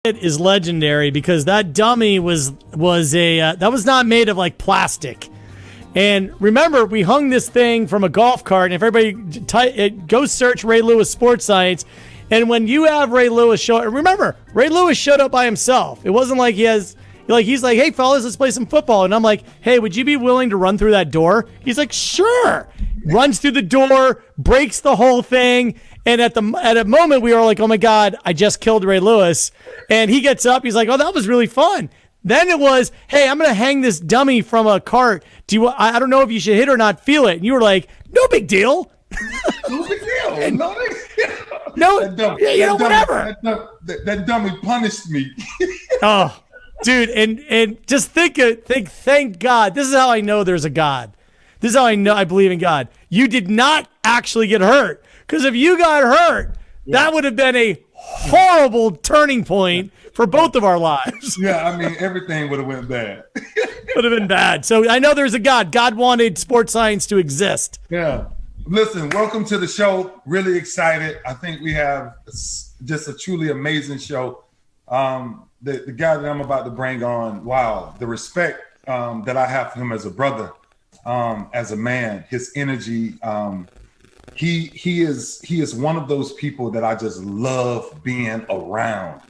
is legendary because that dummy was that was not made of like plastic. And remember, we hung this thing from a golf cart, and if everybody go search Ray Lewis Sports Science, and when you have Ray Lewis show, remember, Ray Lewis showed up by himself. It wasn't like he's like, hey fellas, let's play some football. And I'm like, hey, would you be willing to run through that door? He's like, sure. Runs through the door, breaks the whole thing. And at a moment, we were like, oh, my God, I just killed Ray Lewis. And he gets up. He's like, oh, that was really fun. Then it was, hey, I'm going to hang this dummy from a cart. I don't know if you should hit or not, feel it. And you were like, no big deal. No big deal. No big deal. No, whatever. That dummy punished me. Oh, dude. And just think, thank God. This is how I know there's a God. This is how I know I believe in God. You did not actually get hurt. Because if you got hurt, that would have been a horrible turning point for both of our lives. Yeah, I mean, everything would have went bad. Would have been bad. So I know there's a God. God wanted sports science to exist. Yeah. Listen, welcome to the show. Really excited. I think we have just a truly amazing show. The guy that I'm about to bring on, wow, the respect that I have for him as a brother, as a man, his energy, He is one of those people that I just love being around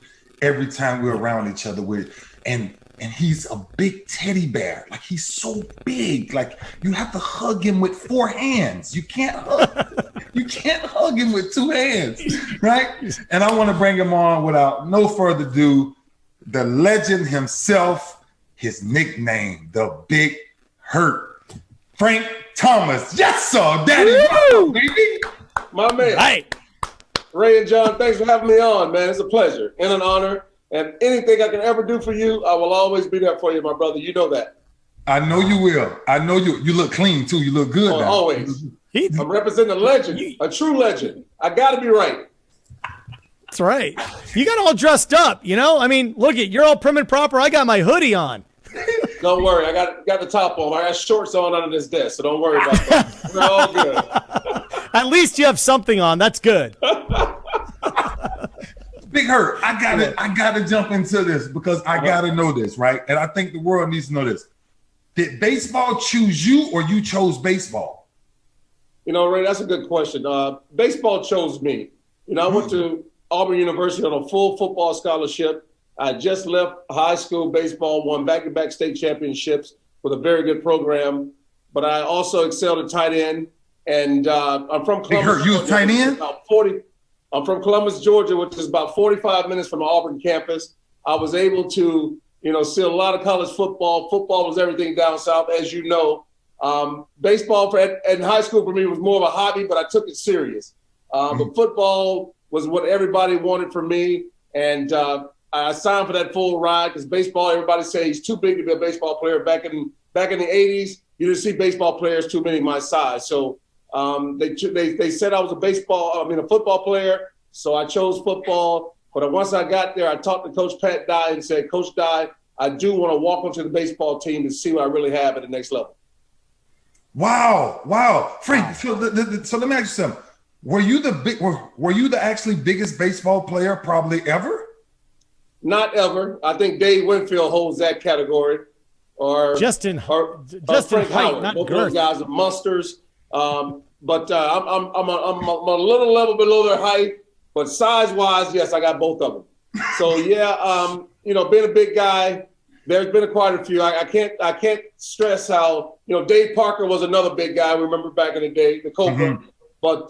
every time we're around each other with. And he's a big teddy bear. Like, he's so big. Like, you have to hug him with 4 hands. You can't hug him with 2 hands, right? And I want to bring him on without no further ado, the legend himself, his nickname, the Big Hurt, Frank Thomas. Yes, sir, Daddy. Welcome, baby. My man. Right. Ray and John, thanks for having me on, man. It's a pleasure and an honor. And anything I can ever do for you, I will always be there for you, my brother. You know that. I know you will. I know you. You look clean, too. You look good now. Always. I'm representing a legend, a true legend. I got to be right. That's right. You got all dressed up, you know? I mean, look, you're all prim and proper. I got my hoodie on. Don't worry, I got the top on. I got shorts on under this desk, so don't worry about that. We're all good. At least you have something on. That's good. Big Hurt, I gotta jump into this because I gotta know this, right? And I think the world needs to know this. Did baseball choose you or you chose baseball? You know, Ray, that's a good question. Baseball chose me. You know, I went to Auburn University on a full football scholarship. I just left high school baseball, won back-to-back state championships with a very good program. But I also excelled at tight end. And I'm from Columbus. Big Hurt, you was tight end? I'm from Columbus, Georgia, which is about 45 minutes from the Auburn campus. I was able to, see a lot of college football. Football was everything down south, as you know. Baseball in high school for me was more of a hobby, but I took it serious. But football was what everybody wanted from me. And I signed for that full ride because baseball, everybody says he's too big to be a baseball player. Back in the 80s, you didn't see baseball players too many my size. So they said I was a football player. So I chose football. But once I got there, I talked to Coach Pat Dye and said, Coach Dye, I do want to walk onto the baseball team to see what I really have at the next level. Wow. Frank, so let me ask you something. Were you the actually biggest baseball player probably ever? Not ever. I think Dave Winfield holds that category, or Justin Frank height, Howard. not Both girth. those guys are monsters. But I'm a little level below their height, but size-wise, yes, I got both of them. So yeah, being a big guy, there's been quite a few. I can't stress how Dave Parker was another big guy. We remember back in the day, the Cobra. Mm-hmm. But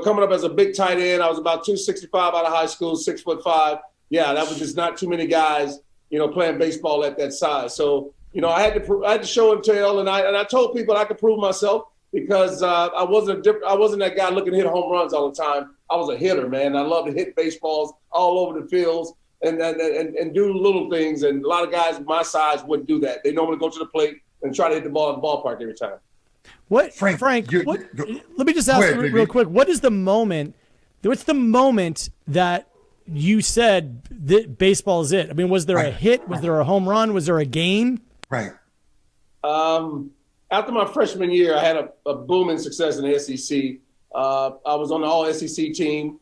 coming up as a big tight end, I was about 265 out of high school, 6'5". Yeah, that was just not too many guys, playing baseball at that size. So, I had to show and tell, and I told people I could prove myself because I wasn't that guy looking to hit home runs all the time. I was a hitter, man. I love to hit baseballs all over the fields and do little things. And a lot of guys my size wouldn't do that. They normally go to the plate and try to hit the ball in the ballpark every time. What, Frank? Let me just ask real quick. What's the moment that you said that baseball is it? I mean, was there a hit? Was there a home run? Was there a game? Right. After my freshman year, I had a booming success in the SEC. I was on the All-SEC team,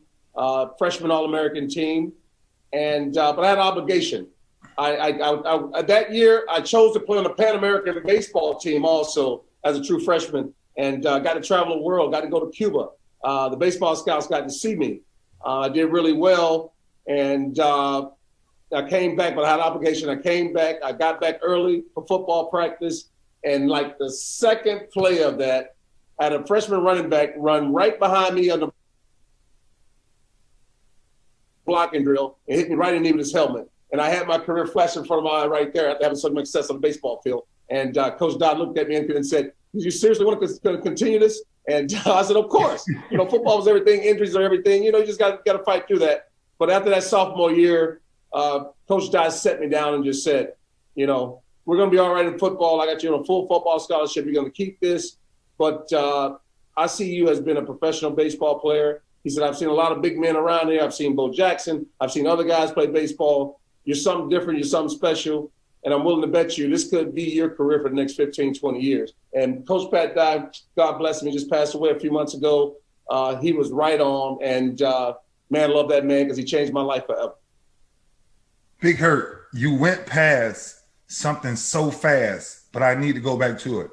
freshman All-American team. and but I had an obligation. That year I chose to play on the Pan American baseball team also as a true freshman, and got to travel the world. Got to go to Cuba. The baseball scouts got to see me. I did really well, and I came back, but I had an obligation. I came back. I got back early for football practice, and like the second play of that, I had a freshman running back run right behind me on the blocking drill and hit me right in the knee with his helmet. And I had my career flash in front of my eye right there after having so much success on the baseball field. And Coach Dodd looked at me and said, "Do you seriously want to continue this?" And I said, "Of course. Football is everything. Injuries are everything. You just got to fight through that." But after that sophomore year, Coach Dodd set me down and just said, "We're going to be all right in football. I got you on a full football scholarship. You're going to keep this. But I see you as being a professional baseball player." He said, "I've seen a lot of big men around here. I've seen Bo Jackson. I've seen other guys play baseball. You're something different. You're something special. And I'm willing to bet you this could be your career for the next 15, 20 years." And Coach Pat Dye, God bless him, he just passed away a few months ago. He was right on. And, man, I love that man because he changed my life forever. Big Hurt, you went past something so fast, but I need to go back to it.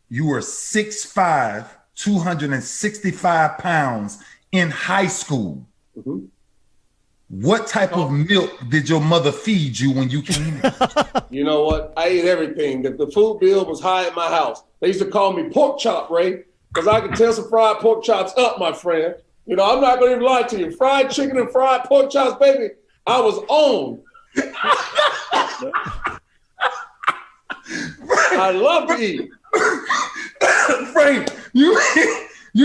You were 6'5", 265 pounds in high school. Mm-hmm. What type of milk did your mother feed you when you came in? You know what? I ate everything. The food bill was high at my house. They used to call me pork chop, Ray, because I could tear some fried pork chops up, my friend. I'm not going to even lie to you. Fried chicken and fried pork chops, baby, I was on. I love to eat. Frank, you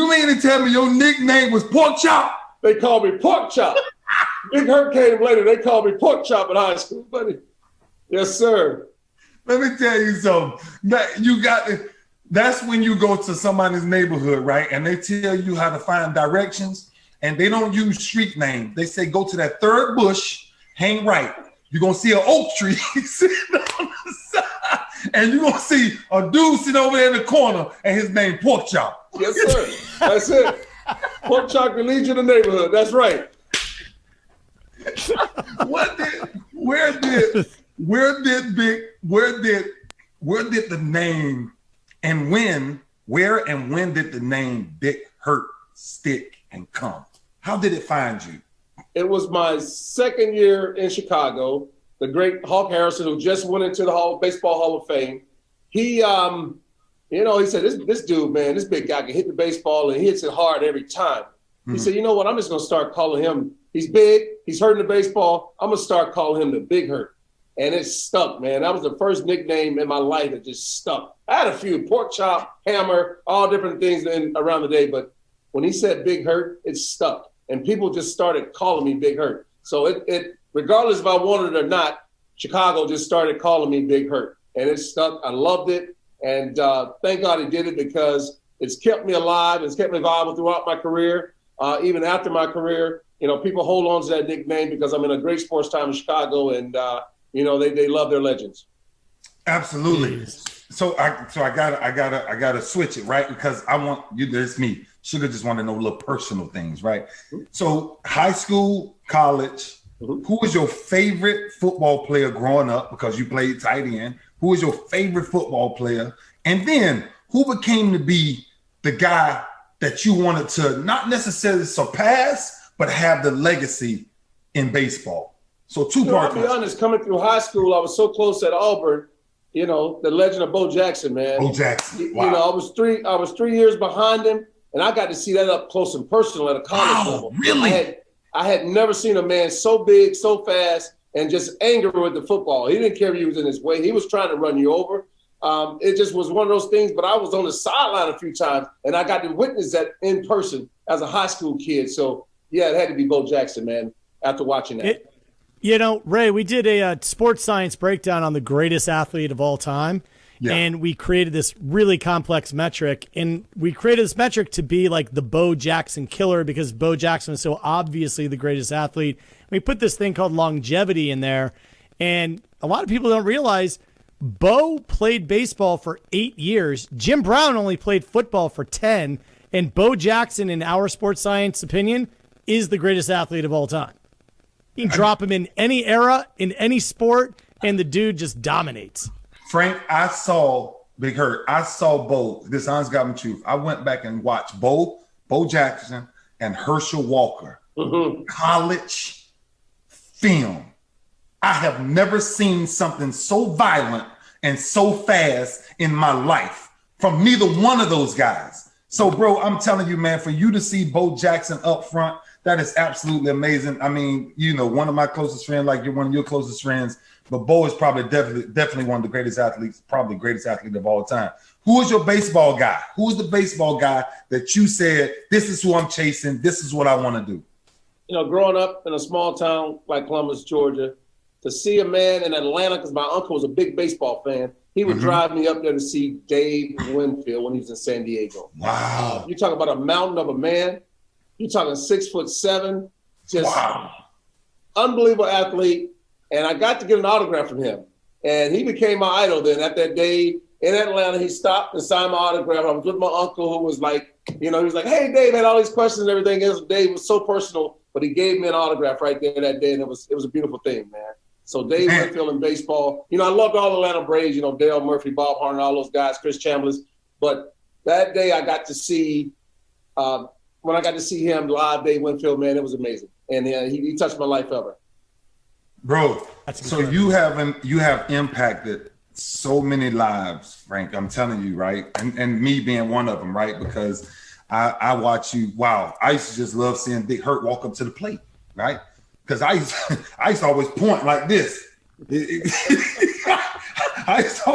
mean to tell me your nickname was Pork Chop? They called me Pork Chop. Big Hurt came later. They called me Pork Chop in high school, buddy. Yes, sir. Let me tell you something. That's when you go to somebody's neighborhood, right? And they tell you how to find directions, and they don't use street names. They say, go to that third bush, hang right. You're going to see an oak tree sitting on the side, and you're going to see a dude sitting over there in the corner, and his name Pork Chop. Yes, sir. That's it. Pork Chop can lead you to the neighborhood. That's right. Where did the name and when did the name Big Hurt stick and come? How did it find you? It was my second year in Chicago. The great Hawk Harrison, who just went into the Baseball Hall of Fame, he said, this dude, man, this big guy can hit the baseball and he hits it hard every time. Mm-hmm. He said, you know what? I'm just going to start calling him. He's big. He's hurting the baseball. I'm going to start calling him the Big Hurt. And it stuck, man. That was the first nickname in my life that just stuck. I had a few, Pork Chop, Hammer, all different things around the day. But when he said Big Hurt, it stuck. And people just started calling me Big Hurt. So it regardless if I wanted it or not, Chicago just started calling me Big Hurt. And it stuck. I loved it. And thank God he did it because it's kept me alive. It's kept me viable throughout my career. Even after my career, people hold on to that nickname because I'm in a great sports time in Chicago, and they love their legends. Absolutely. So I gotta switch it, right? Because I want you. There's me. Sugar just want to know little personal things, right? Mm-hmm. So high school, college. Mm-hmm. Who was your favorite football player growing up? Because you played tight end. Who was your favorite football player? And then who became to be the guy that you wanted to not necessarily surpass, but have the legacy in baseball? So two-part. I'll be honest, coming through high school, I was so close at Auburn, the legend of Bo Jackson, man. Bo Jackson. Wow. I was 3 years behind him, and I got to see that up close and personal at a college level. Really? I had never seen a man so big, so fast, and just angry with the football. He didn't care if he was in his way. He was trying to run you over. It just was one of those things, but I was on the sideline a few times, and I got to witness that in person as a high school kid. So, yeah, it had to be Bo Jackson, man, after watching that. Ray, we did a sports science breakdown on the greatest athlete of all time, and we created this really complex metric, and we created this metric to be like the Bo Jackson killer because Bo Jackson was so obviously the greatest athlete. We put this thing called longevity in there, and a lot of people don't realize Bo played baseball for 8 years. Jim Brown only played football for 10, and Bo Jackson, in our sports science opinion, is the greatest athlete of all time. You can drop him in any era, in any sport, and the dude just dominates. Frank, I saw Big Hurt. I saw Bo. This honest God truth. I went back and watched Bo Jackson, and Herschel Walker college film. I have never seen something so violent and so fast in my life from neither one of those guys. So, bro, I'm telling you, man, for you to see Bo Jackson up front, that is absolutely amazing. I mean, you know, one of my closest friends, like you're one of your closest friends, but Bo is probably definitely one of the greatest athletes, probably the greatest athlete of all time. Who is your baseball guy? Who is the baseball guy that you said, this is who I'm chasing, this is what I want to do? You know, growing up in a small town like Columbus, Georgia, to see a man in Atlanta, because my uncle was a big baseball fan, he would drive me up there to see Dave Winfield when he was in San Diego. Wow. You talk about a mountain of a man. You're talking 6'7", just unbelievable athlete. And I got to get an autograph from him. And he became my idol then. At that day in Atlanta, he stopped and signed my autograph. I was with my uncle who was like, you know, he was like, hey, Dave, had all these questions and everything else. Dave was so personal, but he gave me an autograph right there that day. And it was a beautiful thing, man. So Dave Winfield in baseball, you know, I loved all the Atlanta Braves, you know, Dale Murphy, Bob Harner, all those guys, Chris Chambliss. But that day I got to see, when I got to see him live, Dave Winfield, man, it was amazing. And he touched my life ever. Bro, so you have impacted so many lives, Frank. I'm telling you, right? And me being one of them, right? Because I watch you. Wow, I used to just love seeing Big Hurt walk up to the plate, right? Because I used to always point like this. I used to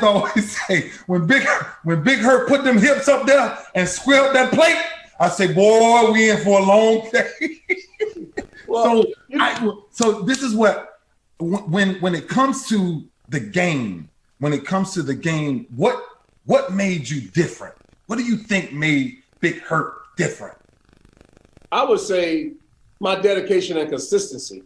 always say when Big Hurt put them hips up there and squared that plate, I say, boy, we in for a long day. Well, so this is what when it comes to the game, what made you different? What do you think made Big Hurt different? I would say my dedication and consistency.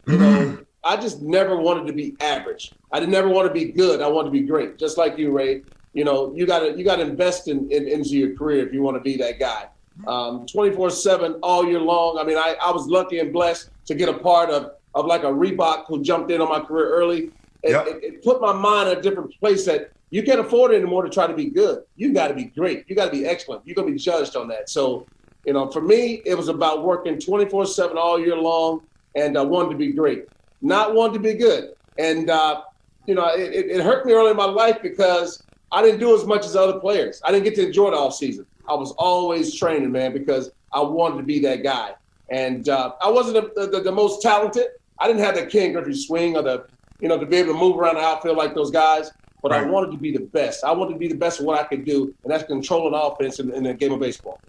You know, I just never wanted to be average. I never want to be good. I want to be great. Just like you, Ray. You know, you gotta invest into your career if you want to be that guy. 24/7 all year long. I mean, I was lucky and blessed to get a part of like a Reebok who jumped in on my career early. It put my mind in a different place that you can't afford it anymore to try to be good. You got to be great. You got to be excellent. You're going to be judged on that. So, you know, for me, it was about working 24/7 all year long, and I wanted to be great, not wanting to be good. And, you know, it hurt me early in my life because I didn't do as much as other players. I didn't get to enjoy the off season. I was always training, man, because I wanted to be that guy. And I wasn't the most talented. I didn't have the Ken Griffey swing or to be able to move around the outfield like those guys. But I wanted to be the best. I wanted to be the best at what I could do, and that's controlling offense in the game of baseball.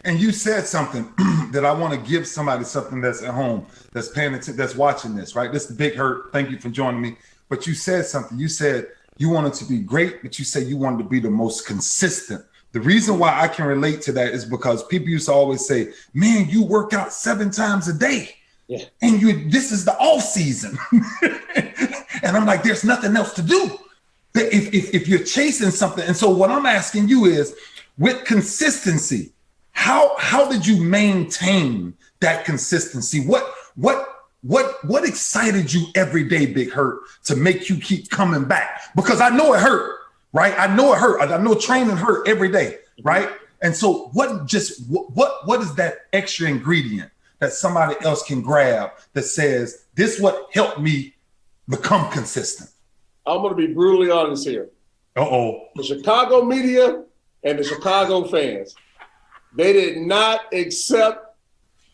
And you said something that I want to give somebody something that's at home, that's paying attention, that's watching this, right? This is Big Hurt. Thank you for joining me. But you said something. You said you wanted to be great, but you said you wanted to be the most consistent. The reason why I can relate to that is because people used to always say, man, you work out 7 times a day. Yeah. And this is the off season. And I'm like, there's nothing else to do. If you're chasing something. And so what I'm asking you is, with consistency, how did you maintain that consistency? What excited you every day, Big Hurt, to make you keep coming back? Because I know it hurt, right? I know it hurt. I know training hurt every day, right? And so what is that extra ingredient that somebody else can grab that says, this what helped me become consistent? I'm going to be brutally honest here. Uh-oh. The Chicago media and the Chicago fans, they did not accept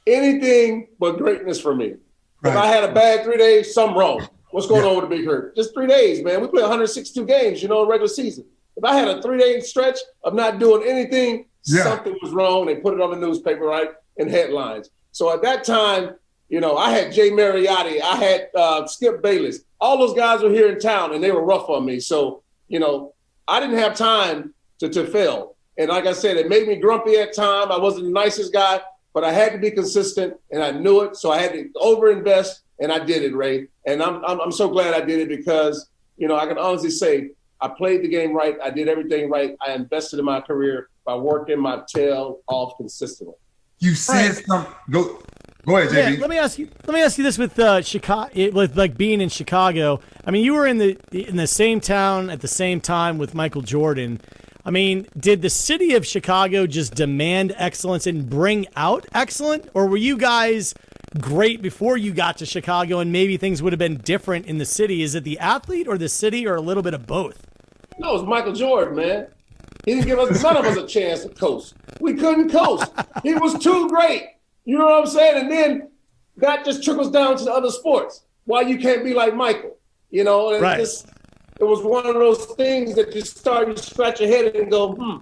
anything but greatness from me. Right. If I had a bad 3 days, something wrong. What's going on with the Big Hurt? Just 3 days, man. We play 162 games, in regular season. If I had a 3-day stretch of not doing anything, something was wrong. They put it on the newspaper, right, in headlines. So at that time, I had Jay Mariotti. I had Skip Bayless. All those guys were here in town, and they were rough on me. So, I didn't have time to fail. And like I said, it made me grumpy at times. I wasn't the nicest guy, but I had to be consistent, and I knew it. So I had to overinvest, and I did it, Ray. And I'm so glad I did it because, I can honestly say I played the game right. I did everything right. I invested in my career by working my tail off consistently. You said something. Go ahead, JB. Yeah, let me ask you this with Chicago, with like being in Chicago. I mean, you were in the same town at the same time with Michael Jordan. I mean, did the city of Chicago just demand excellence and bring out excellence, or were you guys great before you got to Chicago and maybe things would have been different in the city? Is it the athlete or the city or a little bit of both? No, it was Michael Jordan, man. He didn't give us none of us a chance to coast. We couldn't coast. He was too great. You know what I'm saying? And then that just trickles down to the other sports. Why you can't be like Michael? You know, and right. It was one of those things that you start to scratch your head and go,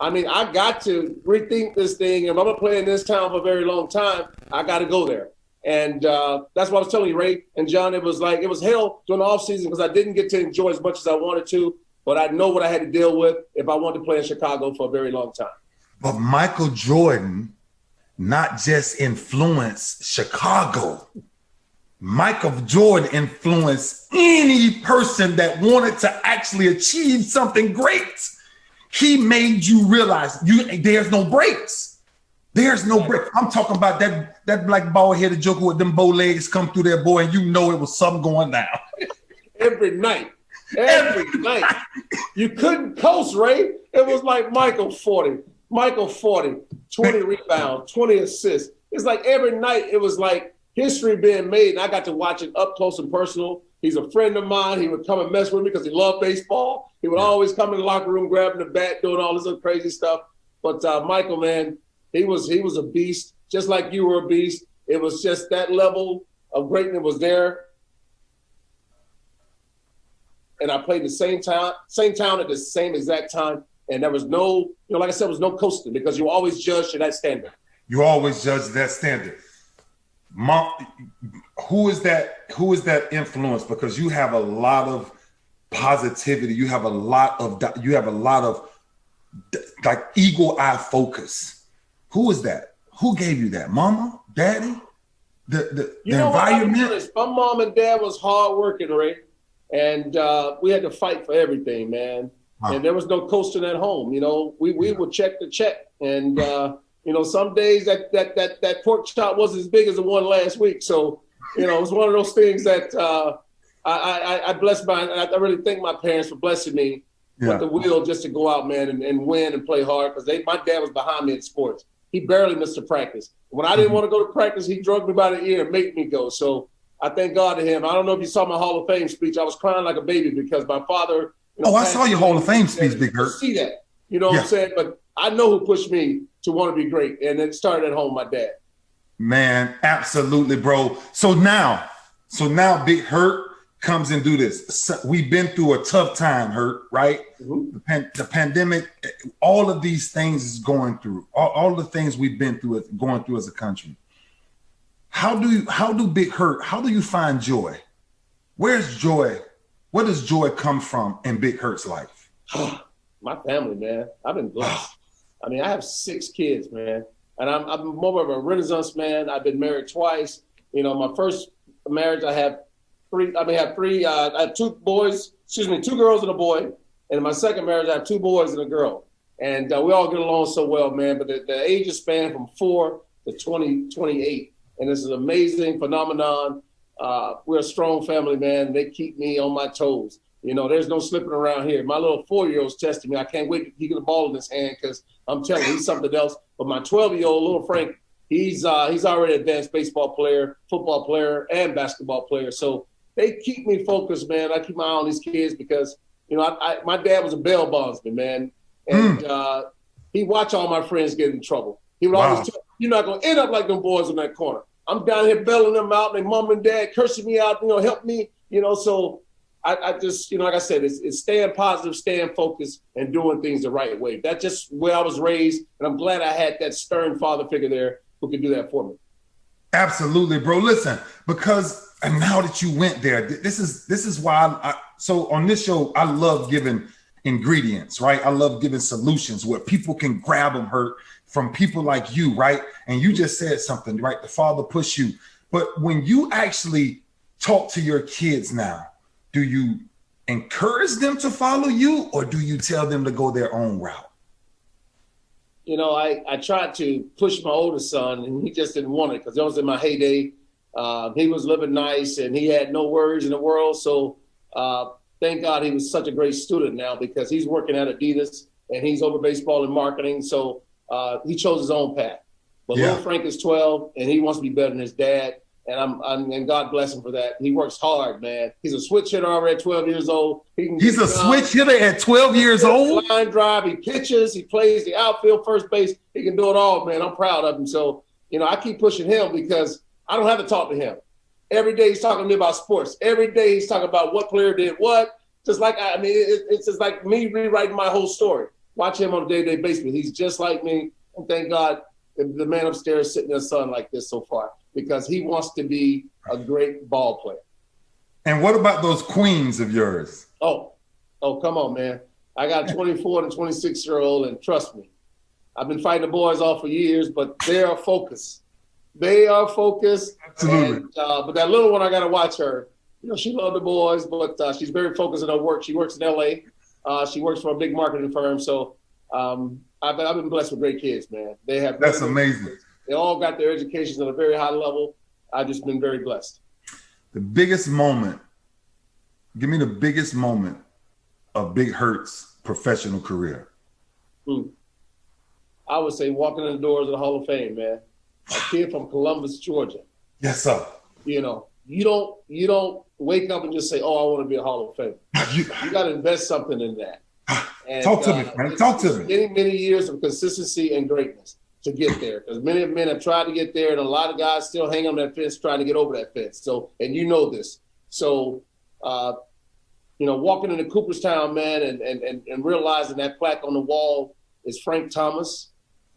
I mean, I got to rethink this thing. If I'm going to play in this town for a very long time, I got to go there. And that's what I was telling you, Ray and John. It was hell during the offseason because I didn't get to enjoy as much as I wanted to. But I know what I had to deal with if I wanted to play in Chicago for a very long time. But Michael Jordan not just influenced Chicago. Michael Jordan influenced any person that wanted to actually achieve something great. He made you realize there's no breaks. There's no break. I'm talking about that black bald-headed joker with them bow legs come through there, boy, and you know it was something going down. Every night. Every night. You couldn't coast, Ray. It was like Michael 40, 20 rebounds, 20 assists. It's like every night it was like history being made, and I got to watch it up close and personal. He's a friend of mine. He would come and mess with me because he loved baseball. He would always come in the locker room, grabbing the bat, doing all this other crazy stuff. But Michael, man, he was a beast, just like you were a beast. It was just that level of greatness was there. And I played the same town at the same exact time. And there was no, like I said, there was no coasting because you always judged to that standard. You always judge that standard. Mom, who is that influence? Because you have a lot of positivity. You have a lot of like eagle eye focus. Who is that? Who gave you that? Mama, daddy, the environment? My mom and dad was hardworking, Ray, and we had to fight for everything, man. Wow. And there was no coasting at home. You know, we would check the check, and some days that pork chop wasn't as big as the one last week. So, it was one of those things that I bless I really thank my parents for blessing me with the will just to go out, man, and win and play hard. Because my dad was behind me in sports. He barely missed a practice. When I didn't want to go to practice, he drug me by the ear and made me go. So I thank God to him. I don't know if you saw my Hall of Fame speech. I was crying like a baby because my father. I saw your Hall of Fame speech, Big Hurt. See that. You know what I'm saying? But I know who pushed me to want to be great. And it started at home, my dad. Man, absolutely, bro. So now Big Hurt comes and do this. So we've been through a tough time, Hurt, right? Mm-hmm. The pandemic, all of these things is going through. All the things we've been through, going through as a country. How do Big Hurt, how do you find joy? Where's joy? Where does joy come from in Big Hurt's life? My family, man. I've been blessed. I mean, I have 6 kids, man. And I'm more of a Renaissance man. I've been married twice. My first marriage, I have 3. I have 2 girls and a boy. And in my second marriage, I have 2 boys and a girl. And we all get along so well, man. But the ages span from 4 to 28. And this is an amazing phenomenon. We're a strong family, man. They keep me on my toes. There's no slipping around here. My little 4-year-old's testing me. I can't wait to get the ball in his hand because I'm telling you, he's something else. But my 12-year-old, little Frank, he's already an advanced baseball player, football player, and basketball player. So they keep me focused, man. I keep my eye on these kids because, my dad was a bail bondsman, man. And he watched all my friends get in trouble. He would always tell me, you're not going to end up like them boys in that corner. I'm down here bailing them out, and their mom and dad cursing me out, help me, so I just, like I said, it's staying positive, staying focused, and doing things the right way. That's just where I was raised, and I'm glad I had that stern father figure there who could do that for me. Absolutely, bro. Listen, because and now that you went there, this is why so on this show, I love giving ingredients, right? I love giving solutions where people can grab them, Hurt, from people like you, right? And you just said something, right? The father pushed you. But when you actually talk to your kids now, do you encourage them to follow you or do you tell them to go their own route? I tried to push my oldest son, and he just didn't want it because that was in my heyday. He was living nice, and he had no worries in the world. So thank God he was such a great student now because he's working at Adidas, and he's over baseball and marketing. So he chose his own path. But little Frank is 12, and he wants to be better than his dad. And God bless him for that. He works hard, man. He's a switch hitter already at 12 years old. He's a switch hitter at 12 years old? Line drive, he pitches, he plays the outfield, first base. He can do it all, man. I'm proud of him. So, I keep pushing him because I don't have to talk to him. Every day he's talking to me about sports. Every day he's talking about what player did what. Just like, it's just like me rewriting my whole story. Watch him on a day-to-day basis. He's just like me. And thank God the man upstairs sitting in the sun like this so far, because he wants to be a great ball player. And what about those queens of yours? Oh, come on, man. I got a 24 and a 26-year-old, and trust me, I've been fighting the boys off for years, but they are focused. They are focused. Absolutely. And, but that little one, I got to watch her. She loves the boys, but she's very focused on her work. She works in L.A. She works for a big marketing firm. So I've been blessed with great kids, man. That's amazing. They all got their educations at a very high level. I've just been very blessed. The biggest moment, give me the biggest moment of Big Hurt's professional career. I would say walking in the doors of the Hall of Fame, man. A kid from Columbus, Georgia. Yes, sir. You don't wake up and just say, "Oh, I want to be a Hall of Famer." You got to invest something in that. And, talk to me, man. Talk to me. Many years of consistency and greatness to get there, because many men have tried to get there, and a lot of guys still hang on that fence trying to get over that fence. So, and this. So, walking into Cooperstown, man, and realizing that plaque on the wall is Frank Thomas.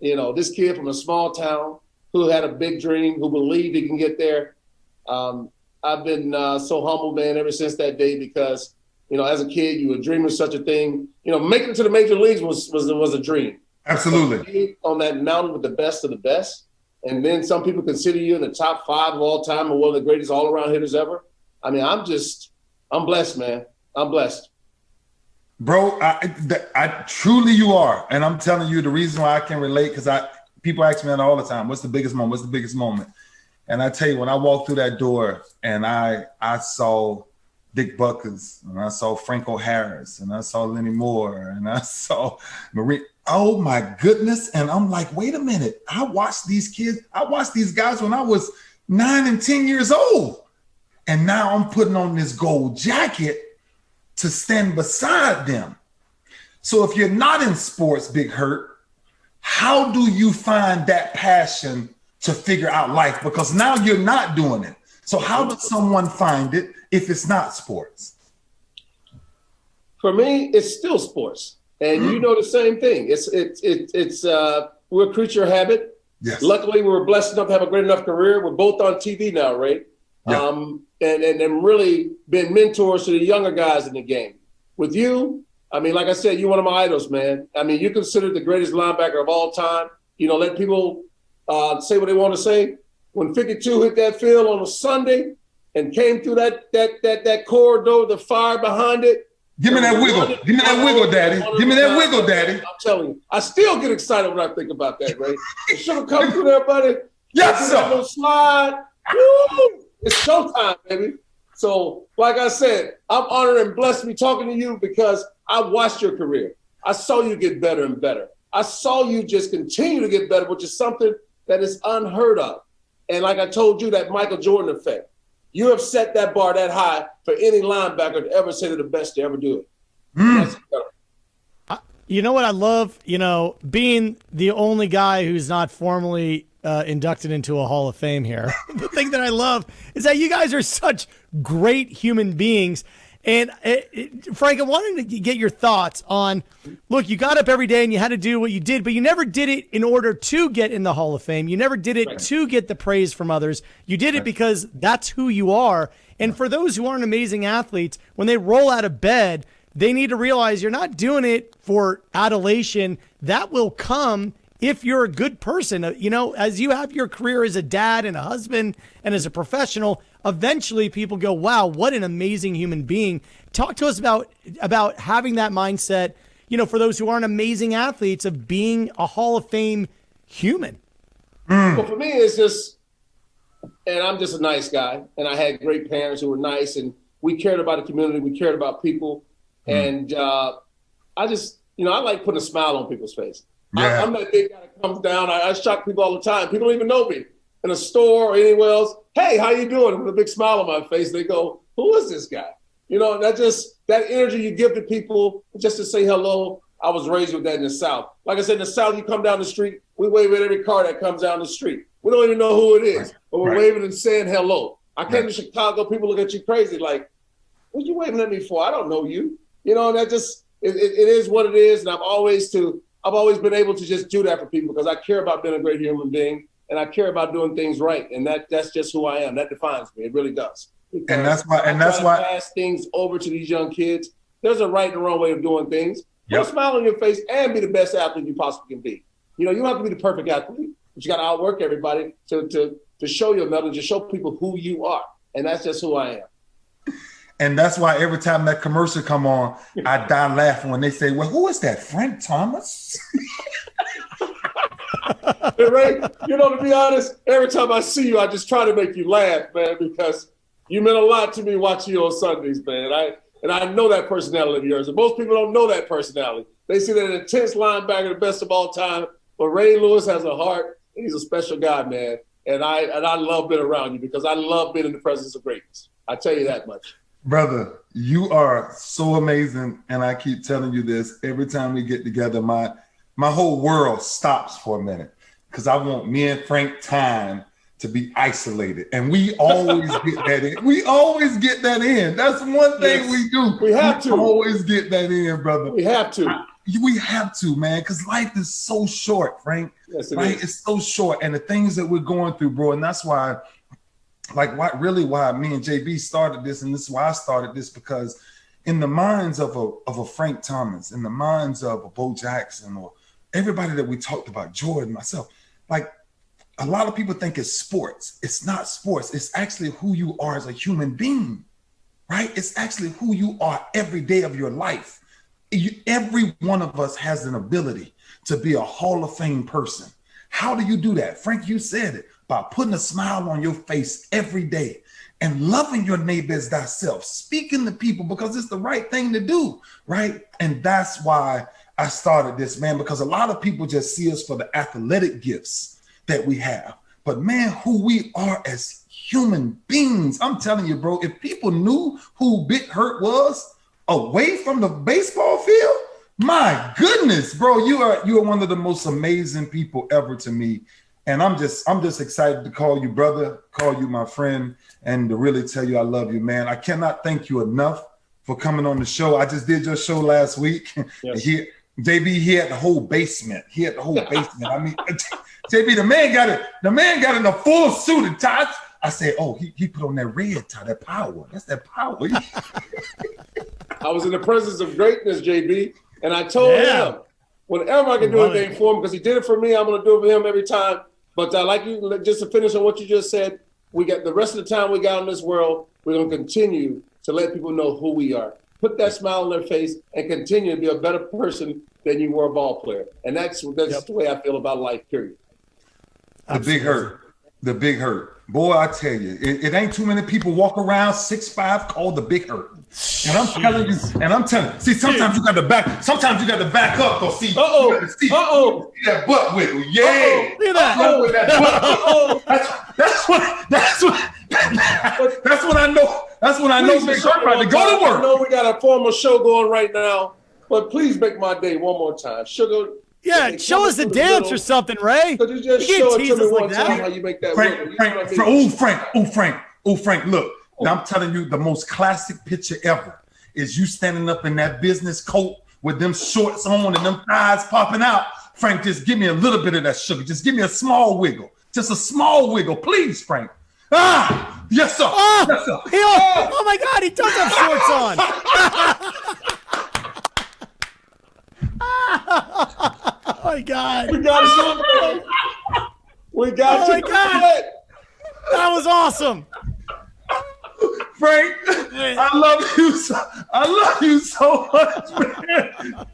This kid from a small town who had a big dream, who believed he can get there. I've been so humbled, man, ever since that day, because, as a kid, you were dreaming of such a thing. Making it to the major leagues was a dream. Absolutely. On that mountain with the best of the best. And then some people consider you in the top 5 of all time and one of the greatest all-around hitters ever. I'm blessed, man. I'm blessed. Bro, I truly you are. And I'm telling you the reason why I can relate, because people ask me that all the time. What's the biggest moment? What's the biggest moment? And I tell you, when I walked through that door and I saw Dick Buckers, and I saw Franco Harris, and I saw Lenny Moore, and I saw Marie. Oh my goodness. And I'm like, wait a minute. I watched these guys when I was 9 and 10 years old. And now I'm putting on this gold jacket to stand beside them. So if you're not in sports, Big Hurt, how do you find that passion to figure out life? Because now you're not doing it. So how does someone find it if it's not sports? For me, it's still sports. And you know the same thing. We're a creature of habit. Yes. Luckily, we were blessed enough to have a great enough career. We're both on TV now, Ray. Yeah. And really been mentors to the younger guys in the game. With you, like I said, you're one of my idols, man. You're considered the greatest linebacker of all time. Let people say what they want to say. When 52 hit that field on a Sunday and came through that corridor, the fire behind it. Give me that wiggle. Give me that wiggle, Daddy. Give me that wiggle, Daddy. I'm telling you, I still get excited when I think about that, Ray. The sugar come through there, buddy. Yes, sir. Little slide. Woo! It's showtime, baby. So, like I said, I'm honored and blessed to be talking to you because I watched your career. I saw you get better and better. I saw you just continue to get better, which is something that is unheard of. And like I told you, that Michael Jordan effect. You have set that bar that high for any linebacker to ever say they're the best to ever do it. You know what I love? Being the only guy who's not formally inducted into a Hall of Fame here. The thing that I love is that you guys are such great human beings. And Frank, I wanted to get your thoughts on, look, you got up every day and you had to do what you did, but you never did it in order to get in the Hall of Fame. You never did it to get the praise from others. You did it because that's who you are. And for those who aren't amazing athletes, when they roll out of bed, they need to realize you're not doing it for adulation. That will come if you're a good person. As you have your career as a dad and a husband and as a professional, eventually people go, wow, what an amazing human being. Talk to us about having that mindset, for those who aren't amazing athletes, of being a Hall of Fame human? Well, for me, it's just, and I'm just a nice guy, and I had great parents who were nice, and we cared about the community, we cared about people, and I just, I like putting a smile on people's face. Yeah. I'm that big guy that comes down. I shock people all the time. People don't even know me in a store or anywhere else. Hey, how you doing? With a big smile on my face, they go, "Who is this guy?" That energy you give to people just to say hello. I was raised with that in the South. Like I said, in the South, you come down the street, we wave at every car that comes down the street. We don't even know who it is, but we're waving and saying hello. I came to Chicago, people look at you crazy, like, what you waving at me for? I don't know you. And that just, it is what it is. And I've always been able to just do that for people because I care about being a great human being and I care about doing things right. And that's just who I am. That defines me. It really does. Because and that's why pass things over to these young kids. There's a right and a wrong way of doing things. Put a smile on your face and be the best athlete you possibly can be. You don't have to be the perfect athlete, but you got to outwork everybody to show your medal, to show people who you are. And that's just who I am. And that's why every time that commercial come on, I die laughing when they say, "Well, who is that? Frank Thomas?" Hey, Ray, to be honest, every time I see you, I just try to make you laugh, man, because you meant a lot to me watching you on Sundays, man. And I know that personality of yours. And most people don't know that personality. They see that intense linebacker, the best of all time. But Ray Lewis has a heart. He's a special guy, man. And I love being around you because I love being in the presence of greatness. I tell you that much. Brother, you are so amazing. And I keep telling you this every time we get together, my whole world stops for a minute because I want me and Frank time to be isolated. And we always get that in. We always get that in. That's one thing we do. We have to always get that in, brother. We have to. We have to, man, because life is so short, Frank. Yes, it right? is. It's so short. And the things that we're going through, bro, and that's why, why me and JB started this, and this is why I started this, because in the minds of a Frank Thomas, in the minds of a Bo Jackson, or everybody that we talked about, Jordan, myself, like, a lot of people think it's sports. It's not sports. It's actually who you are as a human being, right? It's actually who you are every day of your life. Every one of us has an ability to be a Hall of Fame person. How do you do that? Frank, you said it, by putting a smile on your face every day and loving your neighbor as thyself, speaking to people because it's the right thing to do, right? And that's why I started this, man, because a lot of people just see us for the athletic gifts that we have, but man, who we are as human beings. I'm telling you, bro, if people knew who Big Hurt was away from the baseball field, my goodness, bro, you are one of the most amazing people ever to me. And I'm just excited to call you brother, call you my friend, and to really tell you I love you, man. I cannot thank you enough for coming on the show. I just did your show last week. Yes. JB, he had the whole basement. I mean, JB, the man got it. The man got in a full suit and tie. I said, "Oh, he put on that red tie, that power. That's that power." I was in the presence of greatness, JB, and I told him whenever I can do anything for him, because he did it for me, I'm going to do it for him every time. But like you, just to finish on what you just said, we got the rest of the time we got in this world. We're going to continue to let people know who we are. Put that smile on their face and continue to be a better person than you were a ball player. And that's the way I feel about life, period. The big hurt. Boy, I tell you, it ain't too many people walk around 6'5" called the Big Hurt. And I'm telling you, see, sometimes you got to back up, or see, see that butt wiggle. Yeah. Look at that. With that butt. That's when I know. That's when I know Big Hurt about to go to work. I know we got a formal show going right now, but please make my day one more time. Sugar. Yeah, show us a dance or something, Ray. Could you just show it to me one time how you make that Frank, look, now I'm telling you, the most classic picture ever is you standing up in that business coat with them shorts on and them thighs popping out. Frank, just give me a little bit of that sugar. Just give me a small wiggle. Just a small wiggle, please, Frank. Ah, yes, sir. Yes, sir. Oh my God, he does have shorts on. Oh my God. We got it. We got oh my God. That was awesome. Frank, I love you so much, man.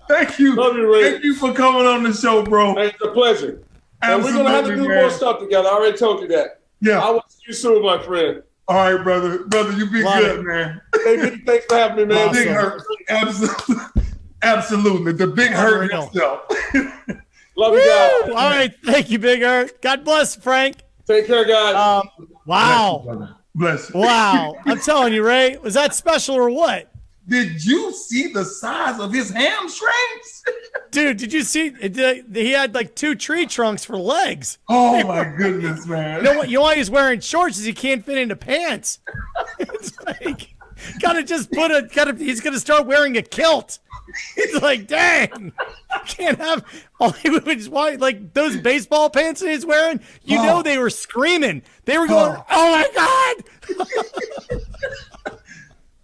Thank you. Love you, Ray. Thank you for coming on the show, bro. Hey, it's a pleasure. And we're gonna have to do more stuff together. I already told you that. Yeah. I will see you soon, my friend. All right, brother. Brother, you be good, man. Hey, B, thanks for having me, man. Big Hurt. Absolutely. The Big Hurt himself. Love you guys. All right. Thank you, Big Hurt. God bless, Frank. Take care, guys. Wow. Bless you. Wow. I'm telling you, Ray, was that special or what? Did you see the size of his hamstrings? Dude, did you see? He had like 2 tree trunks for legs. Oh, my goodness, man. You know what? You know why he's wearing shorts is he can't fit into pants. It's like, gotta just he's gonna start wearing a kilt. It's like, dang, can't have all he would why like those baseball pants that he's wearing. You know they were screaming. They were going, "Oh my god!"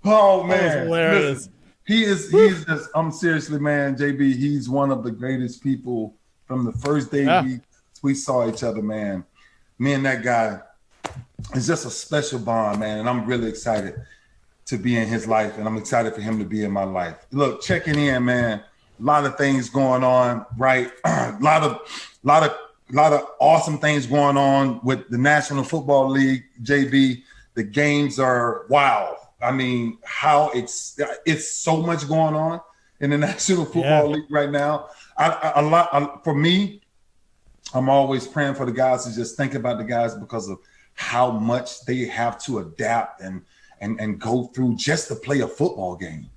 Oh man, hilarious. Listen, he's just. I'm seriously, man, JB. He's one of the greatest people from the first day we saw each other, man. Me and that guy, it's just a special bond, man, and I'm really excited to be in his life, and I'm excited for him to be in my life. Look, checking in, man. A lot of things going on, right? a lot of awesome things going on with the National Football League, JB. The games are wow. I mean, how it's so much going on in the National Football League right now. For me, I'm always praying for the guys to just think about the guys because of how much they have to adapt and go through just to play a football game,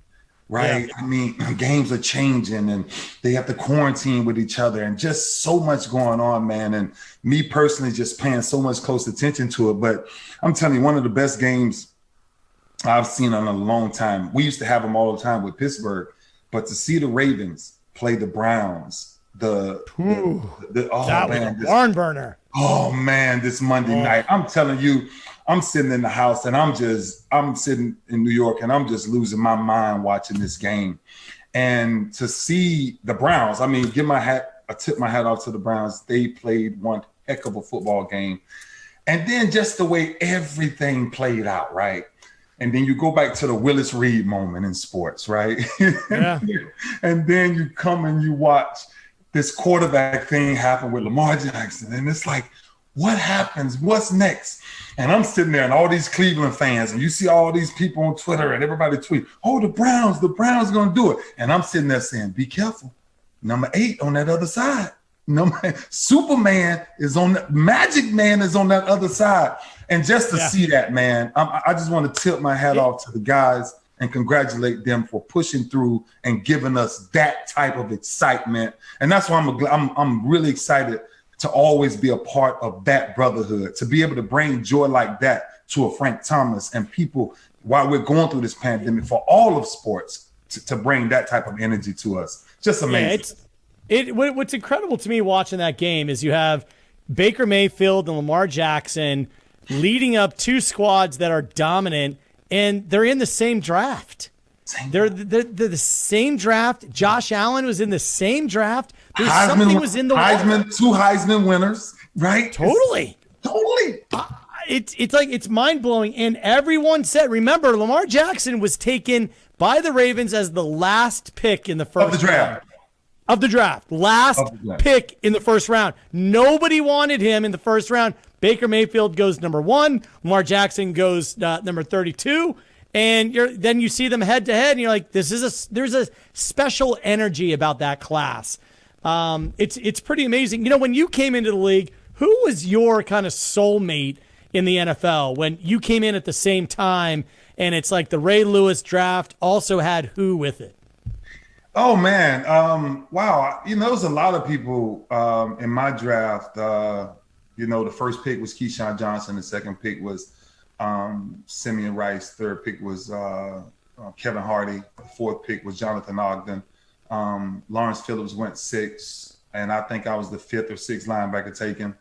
right? Yeah. I mean, games are changing and they have to quarantine with each other and just so much going on, man. And me personally just paying so much close attention to it. But I'm telling you, one of the best games I've seen in a long time. We used to have them all the time with Pittsburgh, but to see the Ravens play the Browns, that was a barn burner. Oh man, this Monday night, I'm telling you, I'm sitting in the house and I'm sitting in New York and I'm just losing my mind watching this game. And to see the Browns, I mean, I tip my hat off to the Browns. They played one heck of a football game. And then just the way everything played out, right? And then you go back to the Willis Reed moment in sports, right? Yeah. And then you come and you watch this quarterback thing happen with Lamar Jackson. And it's like, what happens? What's next? And I'm sitting there and all these Cleveland fans, and you see all these people on Twitter and everybody tweet, oh, the Browns are going to do it. And I'm sitting there saying, be careful. Number 8 on that other side. Superman is Magic Man is on that other side. And just to see that, man, I just want to tip my hat off to the guys and congratulate them for pushing through and giving us that type of excitement. And that's why I'm really excited to always be a part of that brotherhood, to be able to bring joy like that to a Frank Thomas and people while we're going through this pandemic for all of sports to bring that type of energy to us. Just amazing. What's incredible to me watching that game is you have Baker Mayfield and Lamar Jackson leading up 2 squads that are dominant, and they're in the same draft. They're the same draft. Josh Allen was in the same draft. Something was in the Heisman, 2 Heisman winners, right? Totally. It's mind blowing. And everyone said, remember, Lamar Jackson was taken by the Ravens as the last pick in the first round. Of the draft. Last pick in the first round. Nobody wanted him in the first round. Baker Mayfield goes number 1. Lamar Jackson goes number 32. And then you see them head to head, and you're like, there's a special energy about that class. It's pretty amazing. You know, when you came into the league, who was your kind of soulmate in the NFL when you came in at the same time? And it's like the Ray Lewis draft also had who with it? Oh man, wow! You know, there was a lot of people in my draft. The first pick was Keyshawn Johnson. The second pick was Simeon Rice. Third pick was Kevin Hardy. The fourth pick was Jonathan Ogden. Lawrence Phillips went 6, and I think I was the 5th or 6th linebacker taken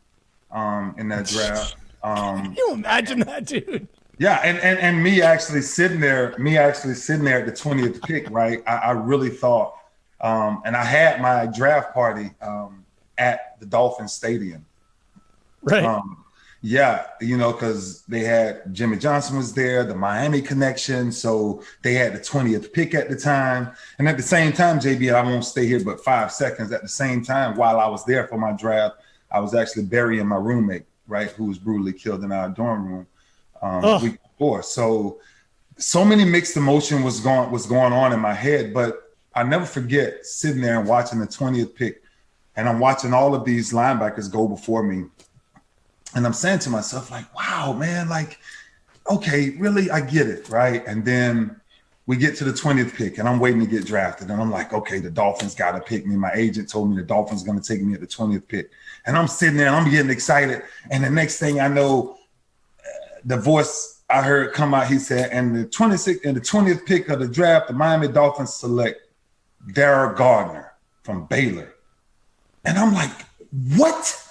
in that draft. Can you imagine that, dude? Yeah, and me actually sitting there at the 20th pick, right? I really thought, and I had my draft party at the Dolphin Stadium. Right. Yeah, because they had Jimmy Johnson was there, the Miami connection. So they had the 20th pick at the time. And at the same time, JB, I won't stay here but 5 seconds. At the same time, while I was there for my draft, I was actually burying my roommate, right, who was brutally killed in our dorm room week before. So many mixed emotion was going on in my head. But I never forget sitting there and watching the 20th pick. And I'm watching all of these linebackers go before me. And I'm saying to myself, like, wow, man, like, okay, really, I get it, right? And then we get to the 20th pick, and I'm waiting to get drafted. And I'm like, okay, the Dolphins got to pick me. My agent told me the Dolphins going to take me at the 20th pick. And I'm sitting there, and I'm getting excited. And the next thing I know, the voice I heard come out, he said, and the 20th pick of the draft, the Miami Dolphins select Darrell Gardner from Baylor. And I'm like, what?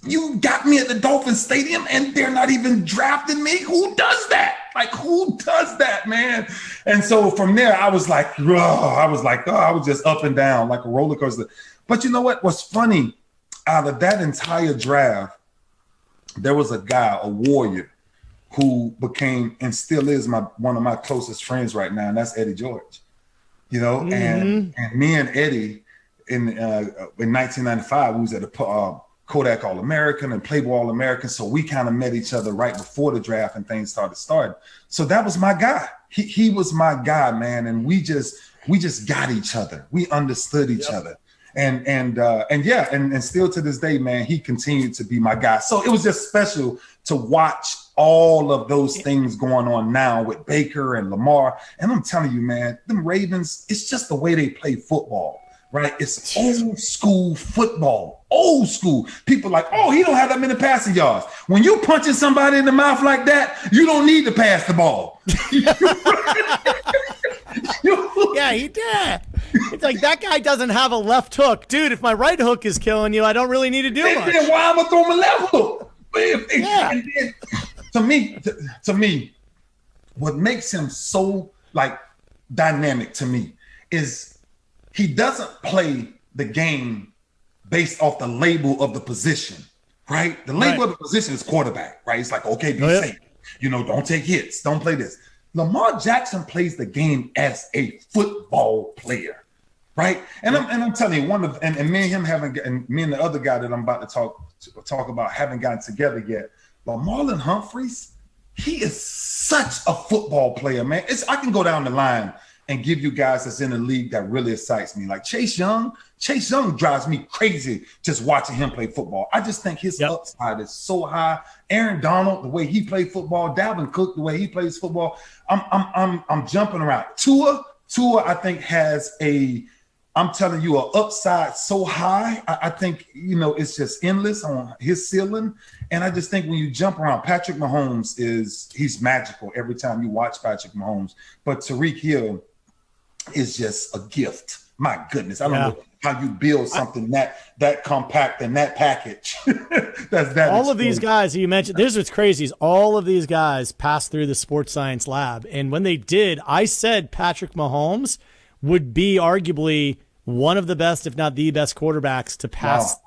You got me at the Dolphins Stadium and they're not even drafting me? Who does that? Like, who does that, man? And so from there, I was just up and down like a roller coaster. But you know what? What's funny, out of that entire draft, there was a guy, a warrior, who became and still is one of my closest friends right now, and that's Eddie George. And me and Eddie in 1995, we was at the Kodak All-American and Playboy All-American. So we kind of met each other right before the draft and things started. So that was my guy. He was my guy, man. And we just got each other. We understood each other. And still to this day, man, he continued to be my guy. So it was just special to watch all of those things going on now with Baker and Lamar. And I'm telling you, man, them Ravens, it's just the way they play football. Right, it's old school football, old school. People like, oh, he don't have that many passing yards. When you punching somebody in the mouth like that, you don't need to pass the ball. Yeah, he did. It's like that guy doesn't have a left hook, dude. If my right hook is killing you, I don't really need to do much. Then why am I throwing my left hook? And then, to me, what makes him so like dynamic to me is he doesn't play the game based off the label of the position, right? The label of the position is quarterback, right? It's like, okay, be safe. Don't take hits. Don't play this. Lamar Jackson plays the game as a football player, right? And I'm telling you, and me and him and me and the other guy that I'm about to talk about haven't gotten together yet. But Marlon Humphreys, he is such a football player, man. I can go down the line and give you guys that's in the league that really excites me. Like Chase Young drives me crazy just watching him play football. I just think his upside is so high. Aaron Donald, the way he played football, Dalvin Cook, the way he plays football. I'm jumping around. Tua, I think has I'm telling you, an upside so high. I think, it's just endless on his ceiling. And I just think when you jump around, Patrick Mahomes he's magical every time you watch Patrick Mahomes. But Tyreek Hill is just a gift. My goodness. I don't know how you build something that compact and that package. That's that. All of these guys that you mentioned, this is what's crazy is all of these guys passed through the sports science lab. And when they did, I said Patrick Mahomes would be arguably one of the best, if not the best quarterbacks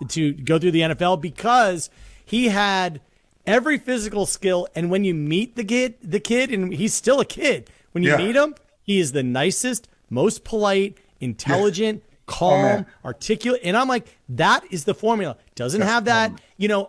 to go through the NFL because he had every physical skill. And when you meet the kid, and he's still a kid, when you meet him, he is the nicest, most polite, intelligent, calm, articulate. And I'm like, that is the formula. Doesn't have that,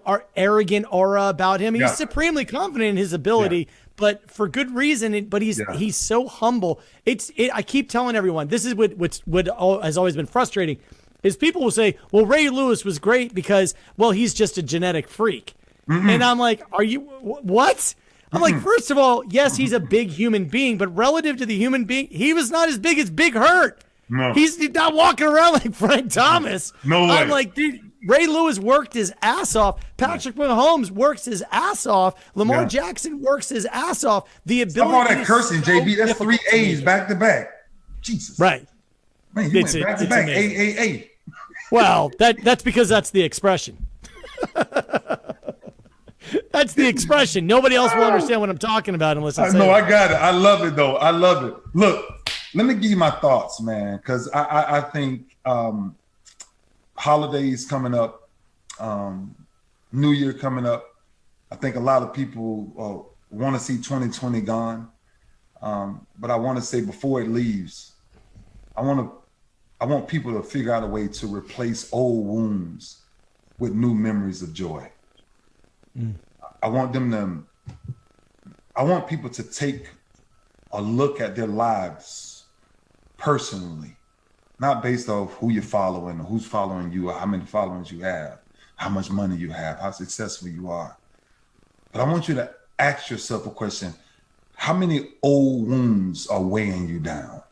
our arrogant aura about him. He's supremely confident in his ability, but for good reason. But he's so humble. I keep telling everyone, this is what has always been frustrating, is people will say, well, Ray Lewis was great because, well, he's just a genetic freak. Mm-hmm. And I'm like, are you, what? I'm like, first of all, yes, he's a big human being, but relative to the human being, he was not as big as Big Hurt. No. He's not walking around like Frank Thomas. No way. I'm like, dude, Ray Lewis worked his ass off. Patrick Mahomes works his ass off. Lamar Jackson works his ass off. The ability. Stop all that cursing, JB. That's 3 A's back to back. Jesus. Right. Man, you went back to back. A. Well, that's because that's the expression. That's the expression. Nobody else will understand what I'm talking about unless I say it. I got it. I love it, though. I love it. Look, let me give you my thoughts, man, because I think holidays coming up, New Year coming up, I think a lot of people want to see 2020 gone. But I want to say before it leaves, I want people to figure out a way to replace old wounds with new memories of joy. I want people to take a look at their lives personally, not based off who you're following or who's following you or how many followers you have, how much money you have, how successful you are. But I want you to ask yourself a question. How many old wounds are weighing you down?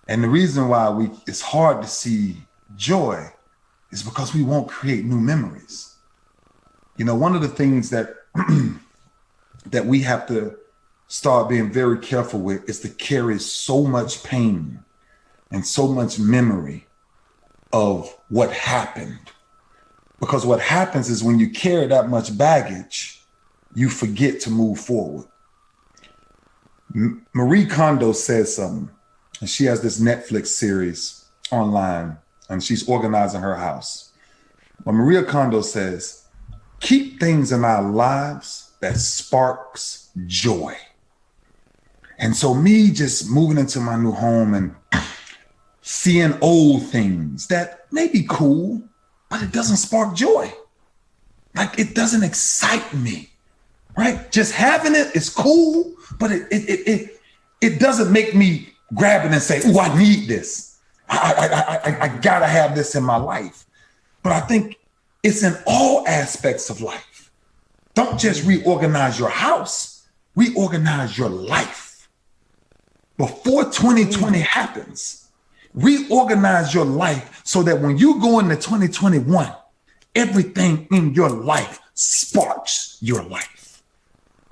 And the reason why it's hard to see joy is because we won't create new memories. You know, one of the things that that we have to start being very careful with is to carry so much pain and so much memory of what happened. Because what happens is when you carry that much baggage, you forget to move forward. Marie Kondo says something, and she has this Netflix series online, and she's organizing her house. But Maria Kondo says, keep things in our lives that sparks joy. And so me just moving into my new home and seeing old things that may be cool, but it doesn't spark joy. Like, it doesn't excite me, right? Just having it is cool, but it doesn't make me grab it and say, oh, I need this. I gotta have this in my life. But I think it's in all aspects of life. Don't just reorganize your house, reorganize your life. Before 2020 happens, reorganize your life so that when you go into 2021, everything in your life sparks your life.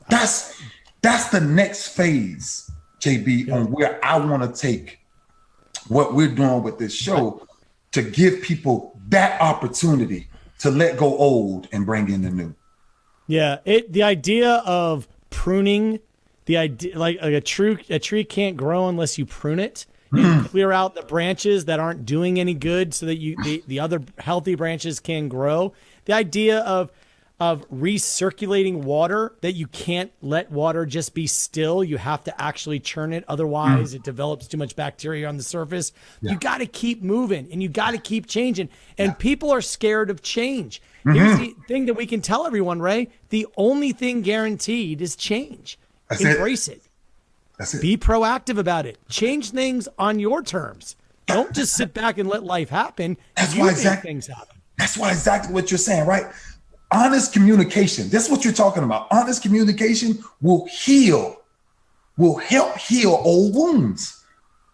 That's the next phase, JB, on where I want to take what we're doing with this show to give people that opportunity to let go old and bring in the new. Yeah, the idea of pruning, the idea like a tree can't grow unless you prune it. And clear out the branches that aren't doing any good so that the other healthy branches can grow. The idea of recirculating water, that you can't let water just be still. You have to actually churn it. Otherwise, it develops too much bacteria on the surface. Yeah. You got to keep moving and you got to keep changing. And people are scared of change. Here's the thing that we can tell everyone, Ray. The only thing guaranteed is change. Embrace it. That's it. Be proactive about it. Change things on your terms. Don't just sit back and let life happen. That's why things happen. That's why exactly what you're saying, right? Honest communication. That's what you're talking about. Honest communication will help heal old wounds.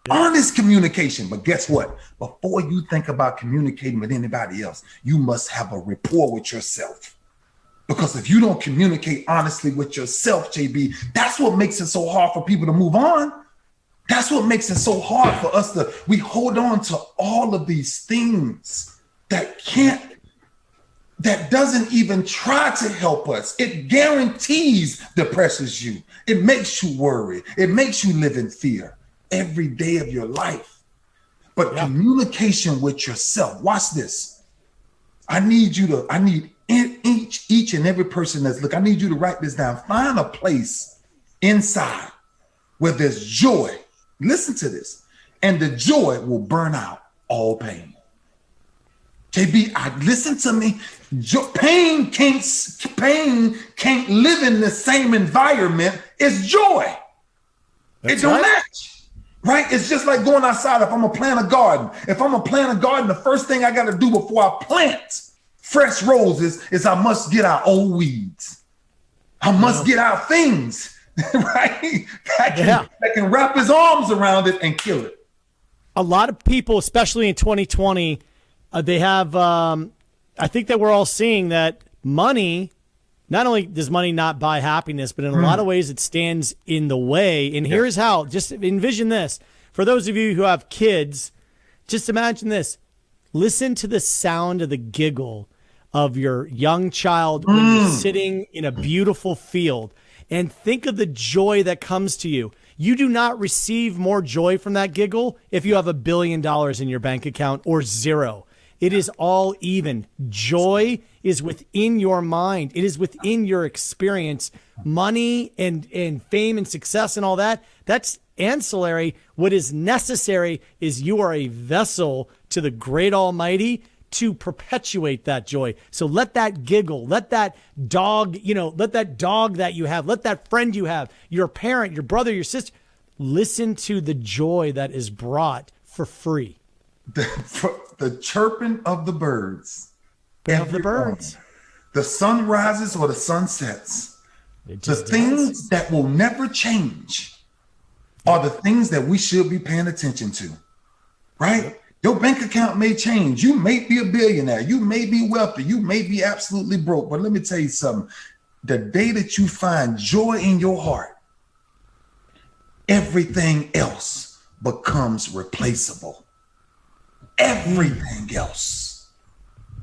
Yeah. Honest communication. But guess what? Before you think about communicating with anybody else, you must have a rapport with yourself. Because if you don't communicate honestly with yourself, JB, that's what makes it so hard for people to move on. That's what makes it so hard for us we hold on to all of these things that doesn't even try to help us. It guarantees depresses you. It makes you worry. It makes you live in fear every day of your life. But communication with yourself, watch this. I need each and every person that's I need you to write this down. Find a place inside where there's joy. Listen to this. And the joy will burn out all pain. JB, listen to me. Pain can't live in the same environment as joy. It don't match. Right? It's just like going outside. If I'm gonna plant a garden, the first thing I got to do before I plant fresh roses is I must get out old weeds. I must get out things, right? That can wrap his arms around it and kill it. A lot of people, especially in 2020, they have, I think that we're all seeing that money, not only does money not buy happiness, but in a lot of ways it stands in the way. And here's how, just envision this. For those of you who have kids, just imagine this. Listen to the sound of the giggle of your young child when you're sitting in a beautiful field, and think of the joy that comes to you. You do not receive more joy from that giggle if you have $1 billion in your bank account or zero. It is all even. Joy is within your mind. It is within your experience. Money and fame and success and all that, that's ancillary. What is necessary is you are a vessel to the great Almighty to perpetuate that joy. So let that giggle, let that dog, let that dog that you have, let that friend you have, your parent, your brother, your sister, listen to the joy that is brought for free. The chirping of the birds. The sun rises or the sun sets. The things that will never change are the things that we should be paying attention to, right? Yep. Your bank account may change. You may be a billionaire. You may be wealthy. You may be absolutely broke. But let me tell you something. The day that you find joy in your heart, everything else becomes replaceable. Everything else.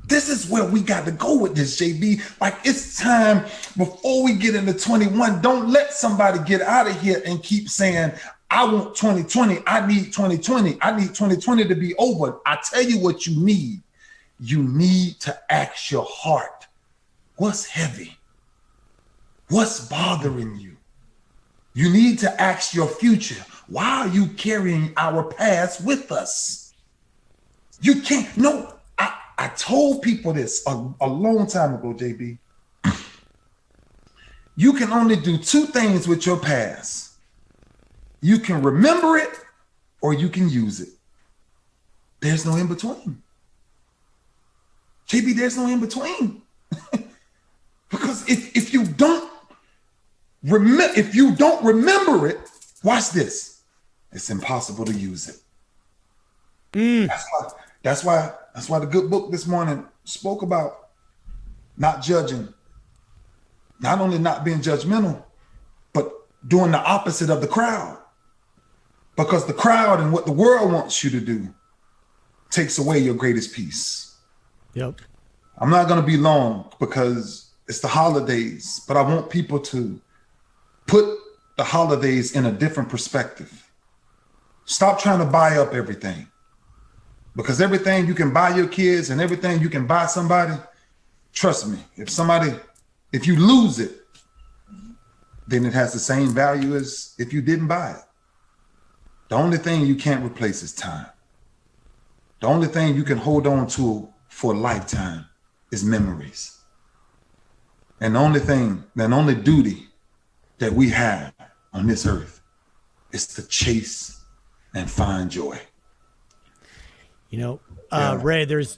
This is where we got to go with this, JB. Like, it's time before we get into 21. Don't let somebody get out of here and keep saying, I want 2020. I need 2020. I need 2020 to be over. I tell you what you need. You need to ask your heart, what's heavy? What's bothering you? You need to ask your future, why are you carrying our past with us? You can't, no, I told people this a long time ago, JB. You can only do two things with your past. You can remember it or you can use it. There's no in between. JB, there's no in between. Because if you don't remember it, watch this. It's impossible to use it. That's why the good book this morning spoke about not judging, not only not being judgmental, but doing the opposite of the crowd. Because the crowd and what the world wants you to do takes away your greatest peace. Yep. I'm not going to be long because it's the holidays, but I want people to put the holidays in a different perspective. Stop trying to buy up everything. Because everything you can buy your kids and everything you can buy somebody, trust me, if you lose it, then it has the same value as if you didn't buy it. The only thing you can't replace is time. The only thing you can hold on to for a lifetime is memories. And the only duty that we have on this earth is to chase and find joy. Ray, there's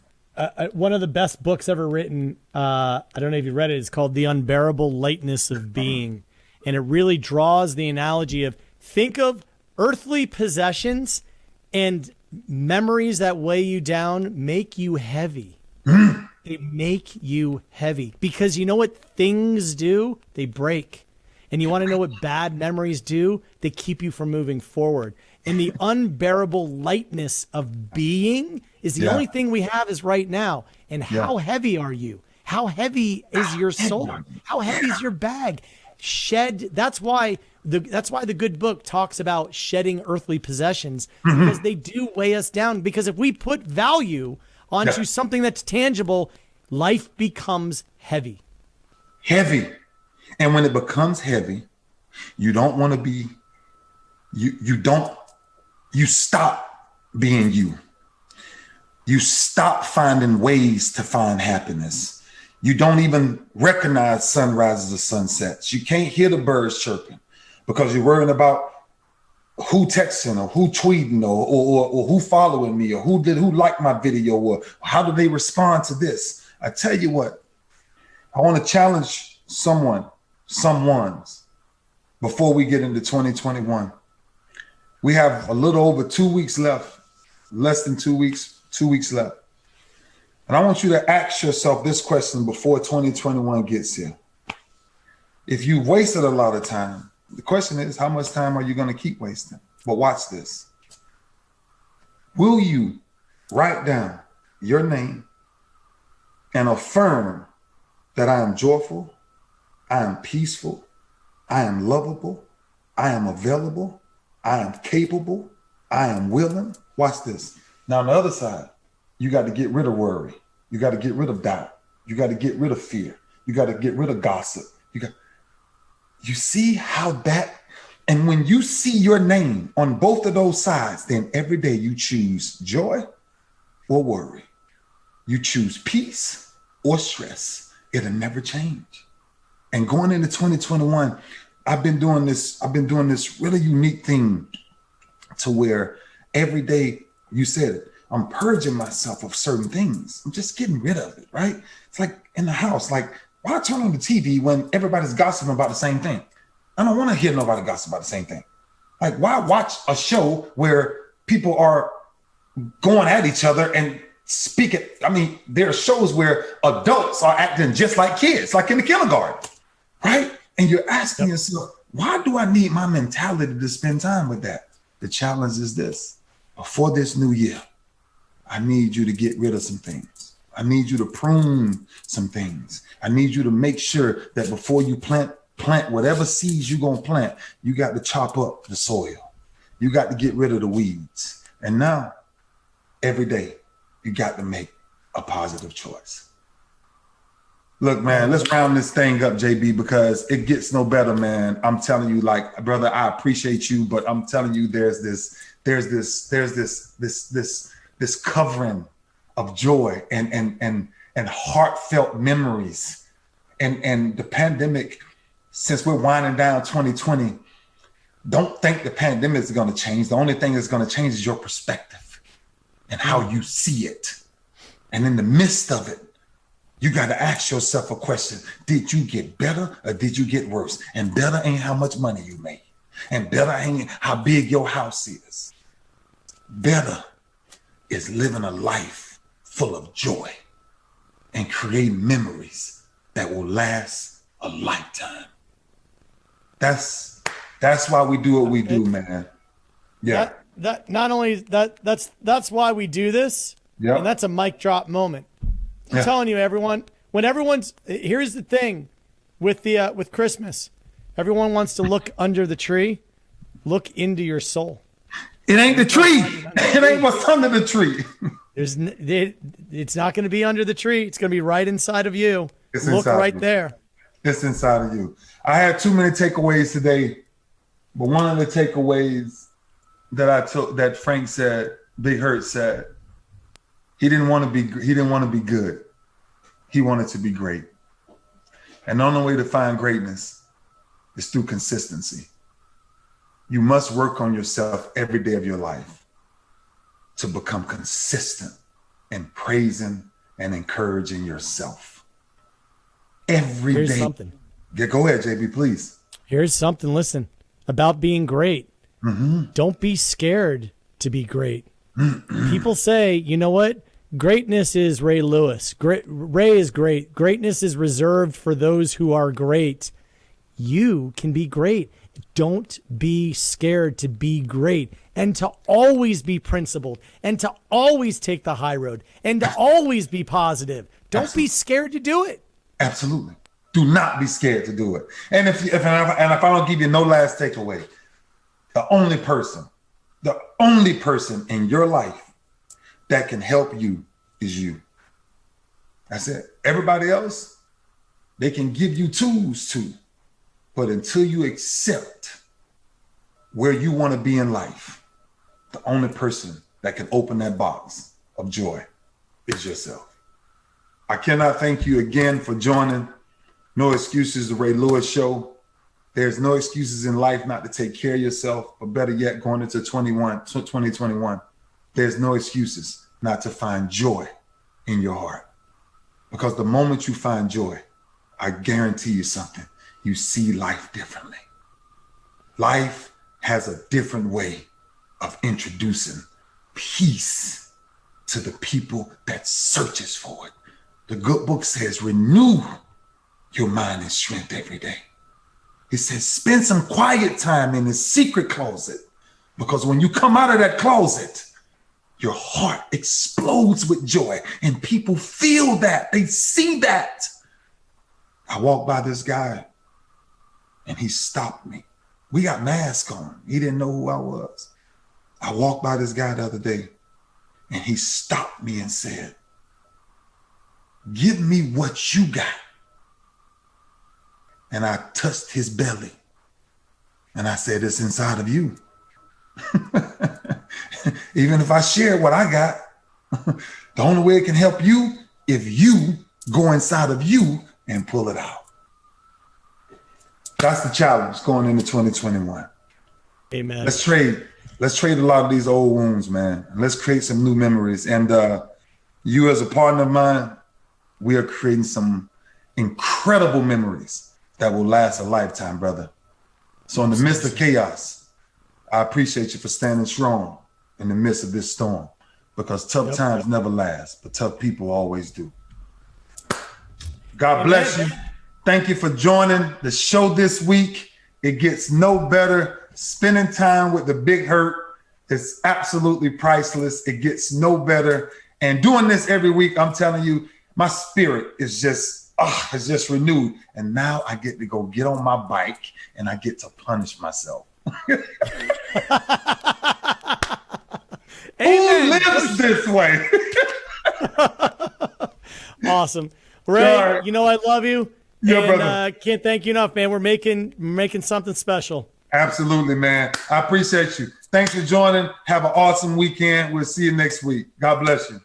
one of the best books ever written. I don't know if you read it. It's called The Unbearable Lightness of Being. And it really draws the analogy of, think of earthly possessions and memories that weigh you down make you heavy. They make you heavy because you know what things do? They break. And you want to know what bad memories do? They keep you from moving forward. And the unbearable lightness of being is the only thing we have is right now. And how heavy are you? How heavy is your soul? How heavy is your bag? That's why the good book talks about shedding earthly possessions, because they do weigh us down. Because if we put value onto something that's tangible, life becomes heavy. Heavy. And when it becomes heavy, you don't want to be, you stop being you. You stop finding ways to find happiness. You don't even recognize sunrises or sunsets. You can't hear the birds chirping because you're worrying about who texting or who tweeting or who following me or who liked my video or how do they respond to this. I tell you what, I want to challenge someone's before we get into 2021. We have a little over 2 weeks left, less than 2 weeks, 2 weeks left. And I want you to ask yourself this question before 2021 gets here. If you've wasted a lot of time, the question is, how much time are you going to keep wasting? But watch this. Will you write down your name and affirm that I am joyful, I am peaceful, I am lovable, I am available, I am capable, I am willing? Watch this. Now on the other side, you got to get rid of worry. You got to get rid of doubt. You got to get rid of fear. You got to get rid of gossip. You see how that, and when you see your name on both of those sides, then every day you choose joy or worry. You choose peace or stress. It'll never change. And going into 2021, I've been doing this really unique thing to where every day, you said it, I'm purging myself of certain things. I'm just getting rid of it, right? It's like in the house, like, why turn on the TV when everybody's gossiping about the same thing? I don't want to hear nobody gossip about the same thing. Like, why watch a show where people are going at each other and speaking? I mean, there are shows where adults are acting just like kids, like in the kindergarten, right? And you're asking yourself, why do I need my mentality to spend time with that? The challenge is this. Before this new year, I need you to get rid of some things. I need you to prune some things. I need you to make sure that before you plant whatever seeds you're going to plant, you got to chop up the soil. You got to get rid of the weeds. And now, every day, you got to make a positive choice. Look, man, let's round this thing up, JB, because it gets no better, man. I'm telling you, like, brother, I appreciate you, but I'm telling you, there's this covering of joy and heartfelt memories. And the pandemic, since we're winding down 2020, don't think the pandemic is going to change. The only thing that's going to change is your perspective and how you see it. And in the midst of it, you got to ask yourself a question. Did you get better or did you get worse? And better ain't how much money you make. And better ain't how big your house is. Better is living a life full of joy and creating memories that will last a lifetime. That's why we do what we do, man. Yeah. That not only that's why we do this. Yeah. And that's a mic drop moment. I'm telling you, everyone, here's the thing with Christmas, everyone wants to look under the tree, look into your soul. It ain't the tree. It ain't what's under the tree. It's not going to be under the tree. It's going to be right inside of you. Look right there. It's inside of you. I had too many takeaways today, but one of the takeaways that I took, that Frank said, Big Hurt said, he didn't want to be good. He wanted to be great. And the only way to find greatness is through consistency. You must work on yourself every day of your life to become consistent in praising and encouraging yourself. Every day. Something. Yeah, go ahead, JB, please. Here's something, listen, about being great. Mm-hmm. Don't be scared to be great. Mm-hmm. People say, you know what? Greatness is Ray Lewis. Ray is great. Greatness is reserved for those who are great. You can be great. Don't be scared to be great and to always be principled and to always take the high road and to always be positive. Don't be scared to do it. Absolutely. Do not be scared to do it. And if I don't give you no last takeaway, the only person in your life that can help you is you. That's it. Everybody else, they can give you tools to. But until you accept where you want to be in life, the only person that can open that box of joy is yourself. I cannot thank you again for joining No Excuses, the Ray Lewis Show. There's no excuses in life not to take care of yourself, but better yet, going into 2021, there's no excuses not to find joy in your heart. Because the moment you find joy, I guarantee you something. You see life differently. Life has a different way of introducing peace to the people that searches for it. The good book says, renew your mind and strength every day. It says, spend some quiet time in the secret closet, because when you come out of that closet, your heart explodes with joy and people feel that. They see that. I walked by this guy and he stopped me. We got masks on. He didn't know who I was. I walked by this guy the other day And he stopped me and said, give me what you got. And I touched his belly. And I said, it's inside of you. Even if I share what I got, the only way it can help you, if you go inside of you and pull it out. That's the challenge going into 2021. Amen. Let's trade a lot of these old wounds, man. And let's create some new memories. And you as a partner of mine, we are creating some incredible memories that will last a lifetime, brother. So in the midst of chaos, I appreciate you for standing strong in the midst of this storm, because tough times never last, but tough people always do. God bless you. Thank you for joining the show this week. It gets no better. Spending time with the Big Hurt is absolutely priceless. It gets no better. And doing this every week, I'm telling you, my spirit is just renewed. And now I get to go get on my bike and I get to punish myself. Who lives this way? Awesome. Ray, you know I love you. Yeah, and brother. Can't thank you enough, man. We're making something special. Absolutely, man. I appreciate you. Thanks for joining. Have an awesome weekend. We'll see you next week. God bless you.